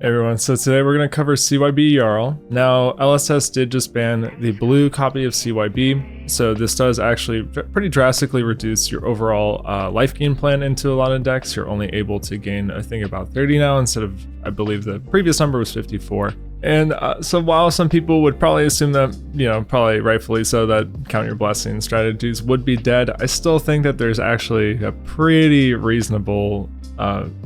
Everyone, so today we're going to cover CYB Jarl. Now, LSS did just ban the blue copy of CYB, so this does actually pretty drastically reduce your overall life gain plan into a lot of decks. You're only able to gain, I think, about 30 now instead of, I believe the previous number was 54. And so while some people would probably assume that, probably rightfully so, that count your blessings strategies would be dead, I still think that there's actually a pretty reasonable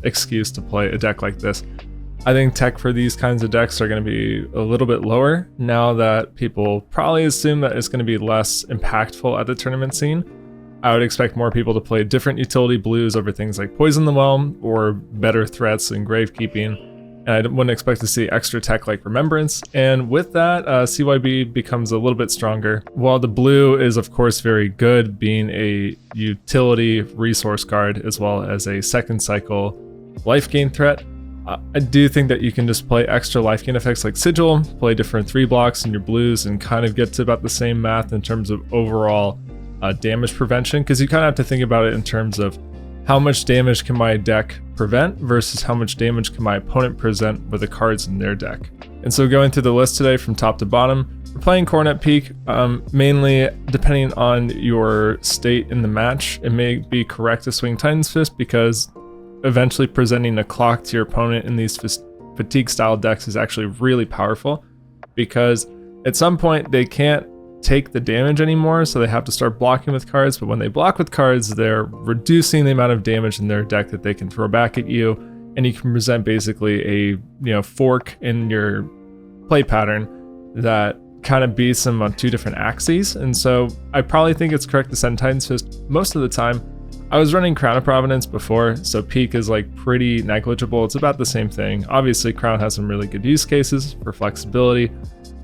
excuse to play a deck like this. I think tech for these kinds of decks are going to be a little bit lower now that people probably assume that it's going to be less impactful at the tournament scene. I would expect more people to play different utility blues over things like Poison the Well or better threats in Gravekeeping. And I wouldn't expect to see extra tech like Remembrance. And with that, CYB becomes a little bit stronger. While the blue is of course very good, being a utility resource card as well as a second cycle life gain threat, I do think that you can just play extra life gain effects like Sigil, play different 3 blocks in your blues, and kind of get to about the same math in terms of overall damage prevention, because you kind of have to think about it in terms of how much damage can my deck prevent versus how much damage can my opponent present with the cards in their deck. And so going through the list today from top to bottom, we're playing Coronet Peak, mainly depending on your state in the match. It may be correct to swing Titan's Fist because eventually presenting a clock to your opponent in these fatigue style decks is actually really powerful, because at some point they can't take the damage anymore, so they have to start blocking with cards. But when they block with cards, they're reducing the amount of damage in their deck that they can throw back at you, and you can present basically a fork in your play pattern that kind of beats them on 2 different axes. And so I probably think it's correct to send Titan's Fist most of the time. I was running Crown of Providence before, so Peak is like pretty negligible. It's about the same thing. Obviously, Crown has some really good use cases for flexibility,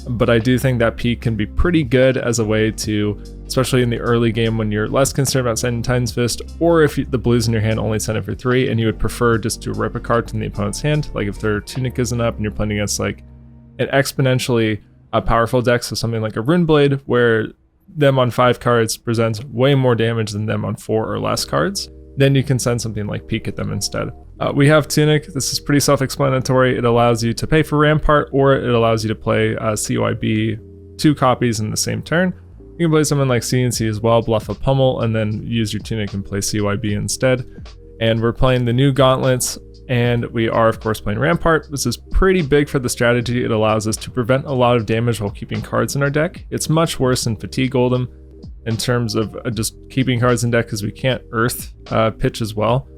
but I do think that Peak can be pretty good as a way to, especially in the early game when you're less concerned about sending Titan's Fist, or if the blues in your hand only send it for 3 and you would prefer just to rip a card from the opponent's hand, like if their Tunic isn't up and you're playing against like an exponentially powerful deck, so something like a Rune Blade, where them on 5 cards presents way more damage than them on 4 or less cards, then you can send something like Peak at them instead. We have Tunic. This is pretty self-explanatory. It allows you to pay for Rampart, or it allows you to play CYB 2 copies in the same turn. You can play something like CNC as well, bluff a Pummel, and then use your Tunic and play CYB instead. And we're playing the new Gauntlets, and we are of course playing Rampart. This is pretty big for the strategy. It allows us to prevent a lot of damage while keeping cards in our deck. It's much worse than Fatigue Golem in terms of just keeping cards in deck, because we can't Earth pitch as well.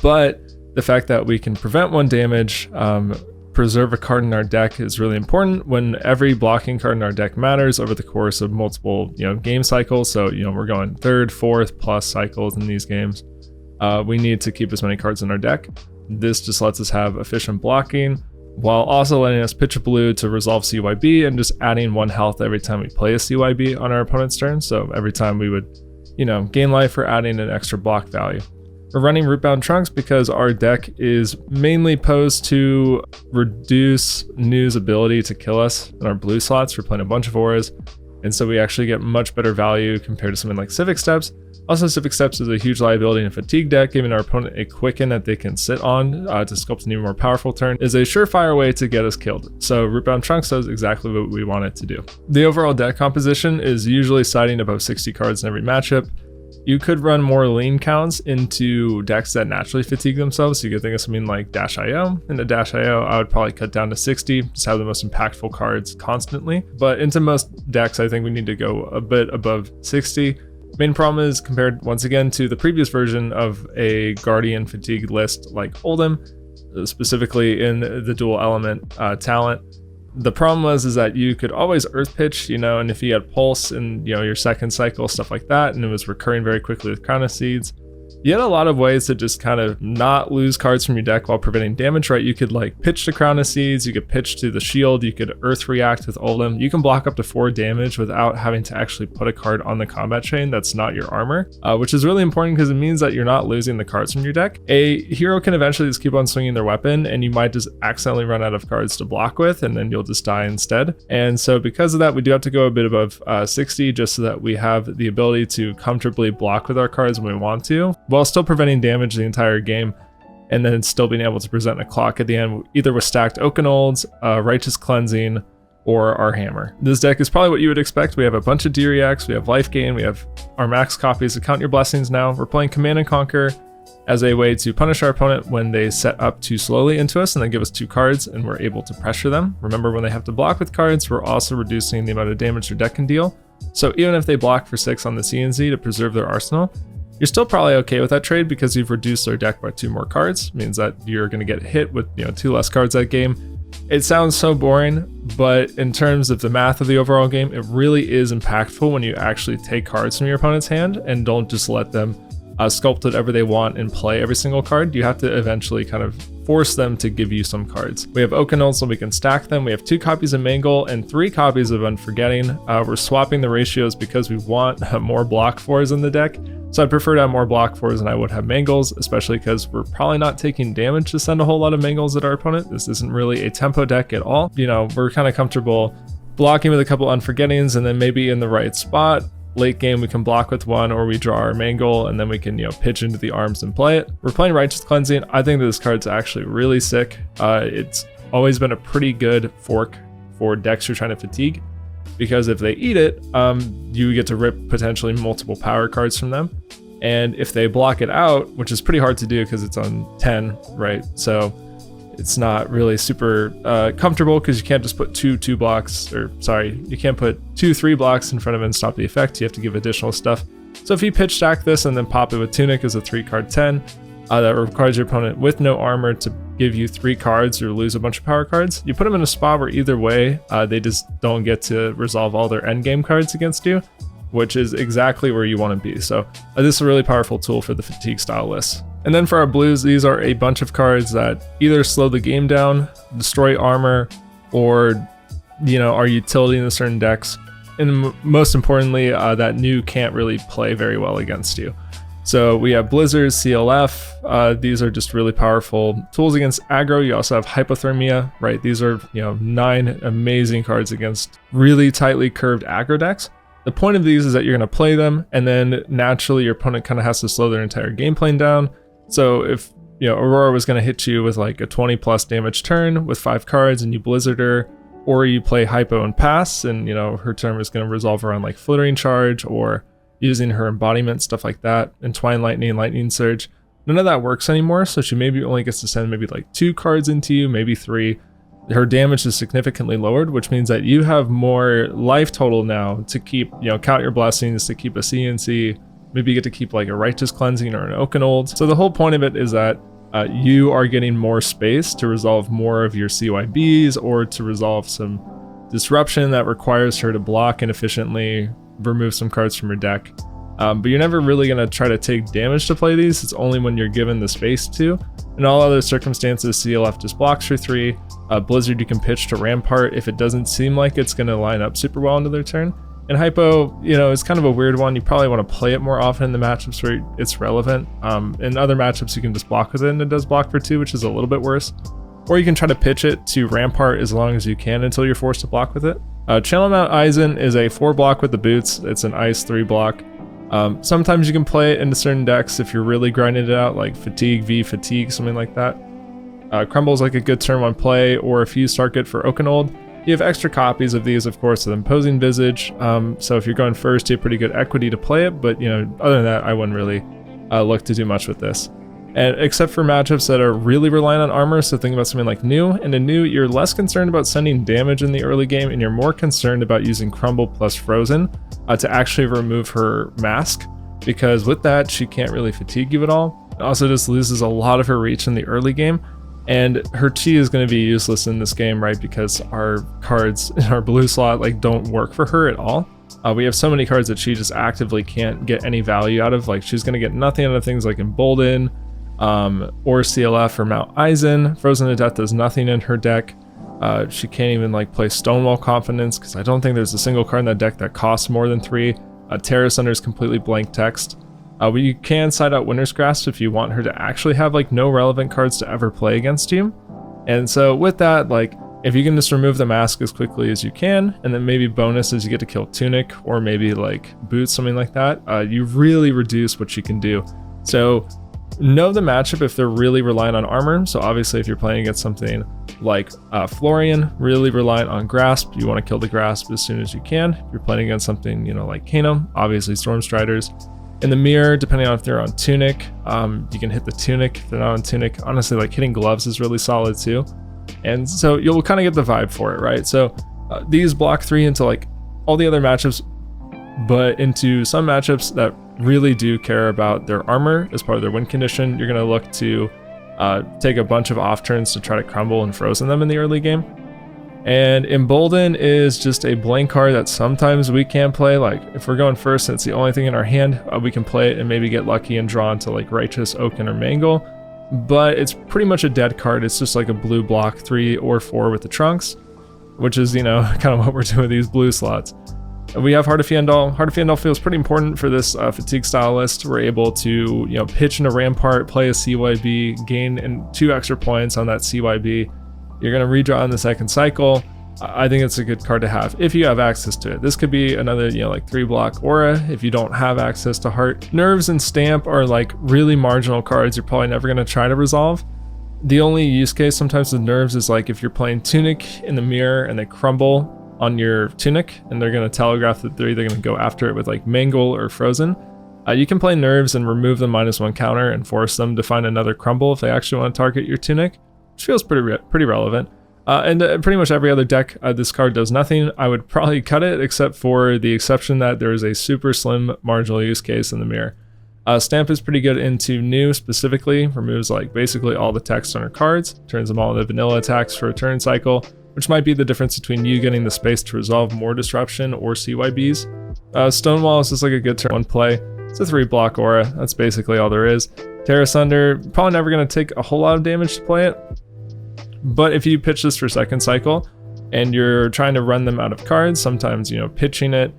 But the fact that we can prevent 1 damage, preserve a card in our deck is really important when every blocking card in our deck matters over the course of multiple game cycles. So we're going 3rd, 4th plus cycles in these games. We need to keep as many cards in our deck. This just lets us have efficient blocking while also letting us pitch a blue to resolve CYB and just adding 1 health every time we play a CYB on our opponent's turn. So every time we would, gain life, we're adding an extra block value. We're running Rootbound Trunks because our deck is mainly posed to reduce New's ability to kill us in our blue slots. We're playing a bunch of auras, and so we actually get much better value compared to something like Civic Steps. Also, Civic Steps is a huge liability in a Fatigue deck. Giving our opponent a Quicken that they can sit on to sculpt an even more powerful turn is a surefire way to get us killed. So Rootbound Trunks does exactly what we want it to do. The overall deck composition is usually siding above 60 cards in every matchup. You could run more lean counts into decks that naturally fatigue themselves. So you could think of something like Dash IO. In the Dash IO, I would probably cut down to 60, just have the most impactful cards constantly. But into most decks, I think we need to go a bit above 60. Main problem is compared once again to the previous version of a Guardian fatigue list like Oldhim, specifically in the dual element talent. The problem is that you could always Earth Pitch, and if you had Pulse in your second cycle, stuff like that, and it was recurring very quickly with Crown of Seeds, you had a lot of ways to just kind of not lose cards from your deck while preventing damage, right? You could like pitch to Crown of Seeds, you could pitch to the Shield, you could Earth React with Oldhim. You can block up to 4 damage without having to actually put a card on the combat chain that's not your armor, which is really important because it means that you're not losing the cards from your deck. A hero can eventually just keep on swinging their weapon, and you might just accidentally run out of cards to block with, and then you'll just die instead. And so because of that, we do have to go a bit above 60 just so that we have the ability to comfortably block with our cards when we want to, while still preventing damage the entire game. and then still being able to present a clock at the end, either with stacked Oakenolds, Righteous Cleansing, or our hammer. This deck is probably what you would expect. We have a bunch of D-Reacts, we have life gain, we have our max copies of Count Your Blessings now. We're playing Command and Conquer as a way to punish our opponent when they set up too slowly into us and then give us 2 cards and we're able to pressure them. Remember, when they have to block with cards, we're also reducing the amount of damage their deck can deal. So even if they block for 6 on the CNZ to preserve their arsenal, you're still probably okay with that trade because you've reduced their deck by 2 more cards. It means that you're going to get hit with 2 less cards that game. It sounds so boring, but in terms of the math of the overall game, it really is impactful when you actually take cards from your opponent's hand and don't just let them sculpt whatever they want and play every single card. You have to eventually kind of force them to give you some cards. We have Oakenolds, so we can stack them. We have 2 copies of Mangle and 3 copies of Unforgetting. We're swapping the ratios because we want more block 4s in the deck. So I'd prefer to have more block 4s than I would have Mangles, especially because we're probably not taking damage to send a whole lot of Mangles at our opponent. This isn't really a tempo deck at all. We're kind of comfortable blocking with a couple Unforgettings, and then maybe in the right spot, late game we can block with 1, or we draw our Mangle and then we can pitch into the arms and play it. We're playing Righteous Cleansing. I think that this card's actually really sick. It's always been a pretty good fork for decks you're trying to fatigue, because if they eat it, you get to rip potentially multiple power cards from them. And if they block it out, which is pretty hard to do because it's on 10, right? So it's not really super comfortable because you can't just put you can't put 2-3 blocks in front of it and stop the effect. You have to give additional stuff. So if you pitch stack this and then pop it with Tunic as a 3-card 10, that requires your opponent with no armor to give you 3 cards or lose a bunch of power cards. You put them in a spot where either way, they just don't get to resolve all their endgame cards against you, which is exactly where you want to be. So this is a really powerful tool for the fatigue style list. And then for our blues, these are a bunch of cards that either slow the game down, destroy armor, or are utility in certain decks. And most importantly, that new can't really play very well against you. So we have Blizzard, CLF. These are just really powerful tools against aggro. You also have Hypothermia, right? These are 9 amazing cards against really tightly curved aggro decks. The point of these is that you're going to play them, and then naturally your opponent kind of has to slow their entire game plan down. So if Aurora was going to hit you with like a 20 plus damage turn with 5 cards and you Blizzard her, or you play Hypo and pass, and her turn is going to resolve around like Flittering Charge or using her embodiment, stuff like that, Entwine Lightning, Lightning Surge. None of that works anymore, so she maybe only gets to send maybe like 2 cards into you, maybe 3. Her damage is significantly lowered, which means that you have more life total now to keep, Count Your Blessings, to keep a CNC. Maybe you get to keep like a Righteous Cleansing or an Oakenold. So the whole point of it is that you are getting more space to resolve more of your CYBs, or to resolve some disruption that requires her to block and efficiently remove some cards from your deck. But you're never really going to try to take damage to play these. It's only when you're given the space to. In all other circumstances, CLF just blocks for 3. Blizzard you can pitch to Rampart if it doesn't seem like it's going to line up super well into their turn. And Hypo, is kind of a weird one. You probably want to play it more often in the matchups where it's relevant. In other matchups, you can just block with it, and it does block for 2, which is a little bit worse. Or you can try to pitch it to Rampart as long as you can until you're forced to block with it. Channel Mount Eisen is a 4 block with the boots. It's an ice 3 block. Sometimes you can play it into certain decks if you're really grinding it out, like Fatigue v Fatigue, something like that. Crumble's like a good turn 1 play, or a Fuse Target for Oakenold. You have extra copies of these, of course, with Imposing Visage. So if you're going first, you have pretty good equity to play it, but other than that, I wouldn't really look to do much with this. And except for matchups that are really reliant on armor, so think about something like New. And in New, you're less concerned about sending damage in the early game, and you're more concerned about using Crumble plus Frozen to actually remove her mask, because with that, she can't really fatigue you at all. It also just loses a lot of her reach in the early game, and her chi is going to be useless in this game, right? Because our cards in our blue slot don't work for her at all. We have so many cards that she just actively can't get any value out of. Like, she's going to get nothing out of things like Embolden, or CLF or Mount Eisen. Frozen to Death does nothing in her deck. She can't even play Stonewall Confidence, because I don't think there's a single card in that deck that costs more than 3. Terra Sunder is completely blank text. You can side out Winter's Grasp if you want her to actually have no relevant cards to ever play against you. And so with that, if you can just remove the mask as quickly as you can, and then maybe bonuses, you get to kill Tunic, or maybe Boots, something like that, you really reduce what she can do. So know the matchup if they're really reliant on armor. So obviously if you're playing against something like Florian, really reliant on grasp, you want to kill the grasp as soon as you can. If you're playing against something, you know, like Kano, obviously Storm Striders. In the mirror, depending on if they're on tunic, you can hit the tunic. If they're not on tunic, honestly, like hitting gloves is really solid too. And so you'll kind of get the vibe for it, right? So these block 3 into like all the other matchups, but into some matchups that really do care about their armor as part of their win condition, you're going to look to take a bunch of off turns to try to crumble and frozen them in the early game. And Embolden is just a blank card that sometimes we can play. Like if we're going first and it's the only thing in our hand, we can play it and maybe get lucky and draw into like Righteous, Oaken, or Mangle. But it's pretty much a dead card. It's just like a blue block 3 or 4 with the trunks, which is, you know, kind of what we're doing with these blue slots. And we have Heart of Fiendal. Heart of Fiendal feels pretty important for this fatigue style list. We're able to, you know, pitch in a Rampart, play a CYB, gain 2 extra points on that CYB. You're going to redraw in the second cycle. I think it's a good card to have if you have access to it. This could be another, you know, like 3 block aura if you don't have access to Heart. Nerves and Stamp are like really marginal cards you're probably never going to try to resolve. The only use case sometimes with Nerves is like if you're playing Tunic in the mirror and they crumble on your Tunic and they're going to telegraph that they're either going to go after it with like Mangle or Frozen. You can play Nerves and remove the -1 counter and force them to find another crumble if they actually want to target your Tunic, which feels pretty relevant. And pretty much every other deck, this card does nothing. I would probably cut it, except for the exception that there is a super slim marginal use case in the mirror. Stamp is pretty good into new specifically, removes like basically all the text on her cards, turns them all into vanilla attacks for a turn cycle, which might be the difference between you getting the space to resolve more disruption or CYBs. Stonewall is just like a good turn 1 play. It's a 3 block aura, that's basically all there is. Terra Sunder, probably never going to take a whole lot of damage to play it. But if you pitch this for second cycle and you're trying to run them out of cards, sometimes, you know, pitching it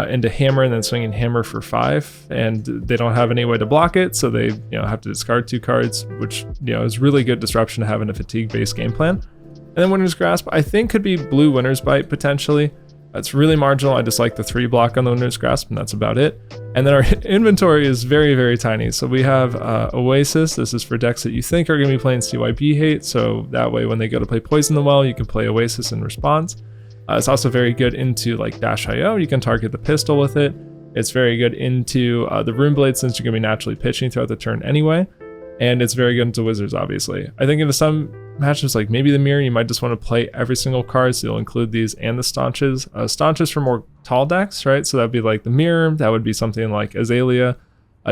into Hammer and then swinging Hammer for 5, and they don't have any way to block it, so they, you know, have to discard 2 cards, which, you know, is really good disruption to have in a fatigue-based game plan. And then Winter's Grasp, I think could be blue Winter's Bite potentially. It's really marginal. I just like the 3 block on the Winter's Grasp, and that's about it. And then our inventory is very, very tiny. So we have Oasis. This is for decks that you think are going to be playing CYB hate. So that way, when they go to play Poison the Well, you can play Oasis in response. It's also very good into like Dash.io. You can target the pistol with it. It's very good into the Runeblade since you're going to be naturally pitching throughout the turn anyway. And it's very good into Wizards, obviously. I think into some matchups, like maybe the Mirror, you might just want to play every single card, so you'll include these and the Staunches. Staunches for more tall decks, right? So that'd be like the Mirror, that would be something like Azalea.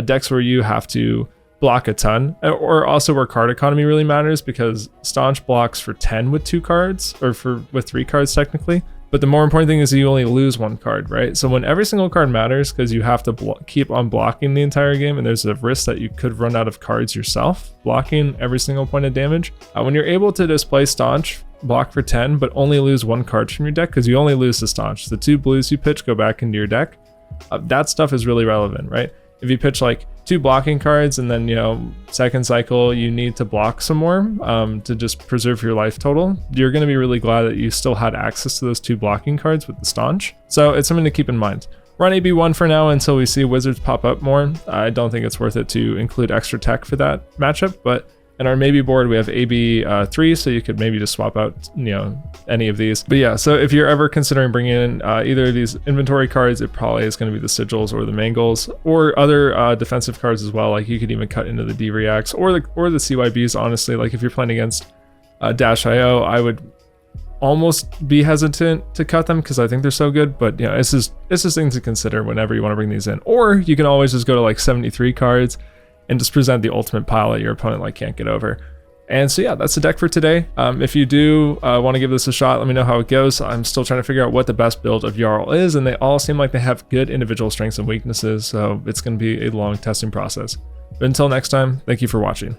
Decks where you have to block a ton, or also where card economy really matters, because Staunch blocks for 10 with 2 cards, or with 3 cards technically. But the more important thing is that you only lose 1 card, right? So when every single card matters, because you have to keep on blocking the entire game, and there's a risk that you could run out of cards yourself, blocking every single point of damage. When you're able to display Staunch, block for 10, but only lose 1 card from your deck, because you only lose the Staunch. The 2 blues you pitch go back into your deck. That stuff is really relevant, right? If you pitch like 2 blocking cards and then, you know, second cycle you need to block some more to just preserve your life total, you're going to be really glad that you still had access to those 2 blocking cards with the Staunch. So it's something to keep in mind. Run AB1 for now until we see Wizards pop up more. I don't think it's worth it to include extra tech for that matchup, but in our maybe board, we have AB3, so you could maybe just swap out, you know, any of these. But yeah, so if you're ever considering bringing in either of these inventory cards, it probably is going to be the Sigils or the Mangles, or other defensive cards as well. Like you could even cut into the D-Reacts or the CYBs, honestly. Like if you're playing against Dash.io, I would almost be hesitant to cut them because I think they're so good, but you know, it's just things to consider whenever you want to bring these in. Or you can always just go to like 73 cards and just present the ultimate pile that your opponent like can't get over. And so yeah, that's the deck for today. If you do want to give this a shot, let me know how it goes. I'm still trying to figure out what the best build of Jarl is, and they all seem like they have good individual strengths and weaknesses, so it's going to be a long testing process. But until next time, thank you for watching.